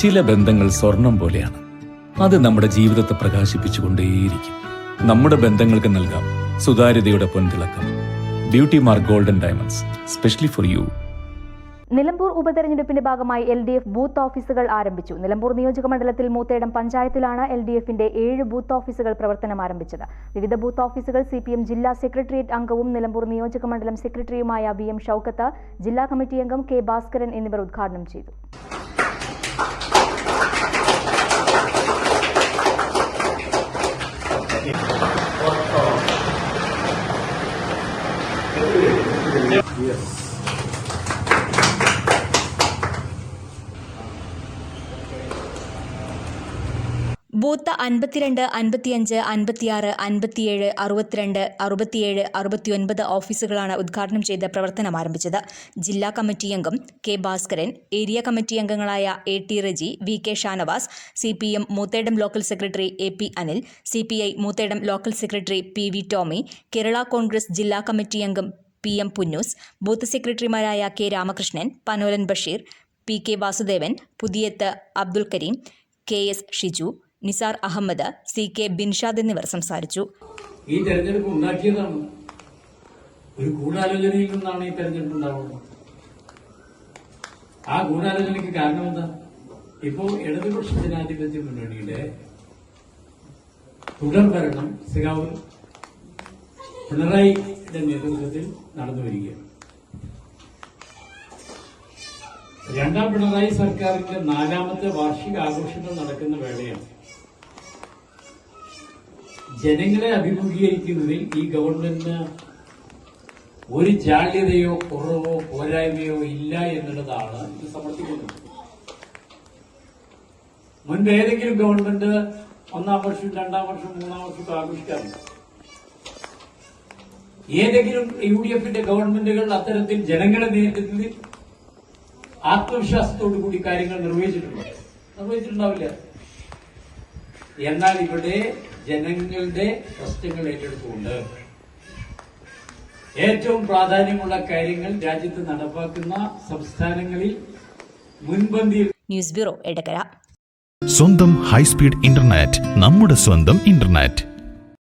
ചില ബന്ധങ്ങൾ സ്വർണം പോലെയാണ്. അത് നമ്മുടെ ജീവിതത്തെ പ്രകാശിപ്പിച്ചുകൊണ്ടേയിരിക്കും. നമ്മുടെ ബന്ധങ്ങൾക്ക് നൽകാം സുതാര്യതയുടെ പൊൻതിളക്കം. Beauty Mark Golden Diamonds, specially for you. Nilambur ഉപതെരഞ്ഞെടുപ്പിന്റെ ഭാഗമായി LDF ബൂത്ത് ഓഫീസുകൾ ആരംഭിച്ചു. നിലമ്പൂർ നിയോജകമണ്ഡലത്തിൽ മൂത്തേടം പഞ്ചായത്തിലാണ് LDFന്റെ 7 ബൂത്ത് ഓഫീസുകൾ പ്രവർത്തനം ആരംഭിച്ചത്. വിവിധ ബൂത്ത് ഓഫീസുകൾ CPM ജില്ലാ സെക്രട്ടേറിയറ്റ് അംഗവും നിലമ്പൂർ നിയോജകമണ്ഡലം സെക്രട്ടറിയുമായ VM ഷൌക്കത്ത്, ജില്ലാ കമ്മിറ്റി അംഗം K ഭാസ്കരൻ എന്നിവർ ഉദ്ഘാടനം ചെയ്തു. ബൂത്ത് 52, 55, 56, 57, 62, 67, 69 ഓഫീസുകളാണ് ഉദ്ഘാടനം ചെയ്ത് പ്രവർത്തനം ആരംഭിച്ചത്. ജില്ലാ കമ്മിറ്റി അംഗം K ഭാസ്കരൻ, ഏരിയ കമ്മിറ്റി അംഗങ്ങളായ AT Reji, VK Shanavas, CPM Moothedam local secretary AP Anil, CPI Moothedam local secretary PV Tomy, Kerala Congress ജില്ലാ കമ്മിറ്റി അംഗം PM പുന്നൂസ്, ബൂത്ത് സെക്രട്ടറിമാരായ K Ramakrishnan, Panolan Basheer, PK Vasudevan, Puthiyath Abdul Kareem, KS Shiju, Nisar Ahammed, CK Binshad എന്നിവർ സംസാരിച്ചു. ഈ തെരഞ്ഞെടുപ്പ് ഉണ്ടാക്കിയതാണ്, ഒരു ഗൂഢാലോചനയിൽ നിന്നാണ് ഈ തെരഞ്ഞെടുപ്പ് ഉണ്ടാവുന്നത്. ആ ഗൂഢാലോചനയ്ക്ക് കാരണം എന്താ? ഇപ്പോ ഇടതുപക്ഷ ജനാധിപത്യ മുന്നണിയുടെ തുടർഭരണം സഖാവ് പിണറായിയുടെ നേതൃത്വത്തിൽ നടന്നു വരികയാണ്. രണ്ടാം പിണറായി സർക്കാരിന്റെ 4ാമത്തെ വാർഷിക ആഘോഷങ്ങൾ നടക്കുന്ന വേളയാണ്. ജനങ്ങളെ അഭിമുഖീകരിക്കുന്നതിൽ ഈ ഗവൺമെന്റിന് ഒരു ജാള്യതയോ കുറവോ പോരായ്മയോ ഇല്ല എന്നുള്ളതാണ് ഇത് സമർത്ഥിക്കുന്നത്. മുൻപ് ഏതെങ്കിലും ഗവൺമെന്റ് 1ാം വർഷം, 2ാം വർഷം, 3ാം വർഷം ആഘോഷിക്കാറുണ്ട്. ഏതെങ്കിലും UDFന്റെ ഗവൺമെന്റുകൾ അത്തരത്തിൽ ജനങ്ങളെ നേരിടുന്നതിൽ ആത്മവിശ്വാസത്തോടുകൂടി കാര്യങ്ങൾ നിർവഹിച്ചിട്ടുണ്ടാവില്ല. എന്നാൽ ഇവിടെ ജനങ്ങളുടെ പ്രശ്നങ്ങൾ ഏറ്റെടുത്തുകൊണ്ട് ഏറ്റവും പ്രാധാന്യമുള്ള കാര്യങ്ങൾ രാജ്യത്ത് നടപ്പാക്കുന്ന സംസ്ഥാനങ്ങളിൽ മുൻപന്തിയിൽ. News bureau, Edakkara. സ്വന്തം ഹൈസ്പീഡ് ഇന്റർനെറ്റ്, നമ്മുടെ സ്വന്തം ഇന്റർനെറ്റ്.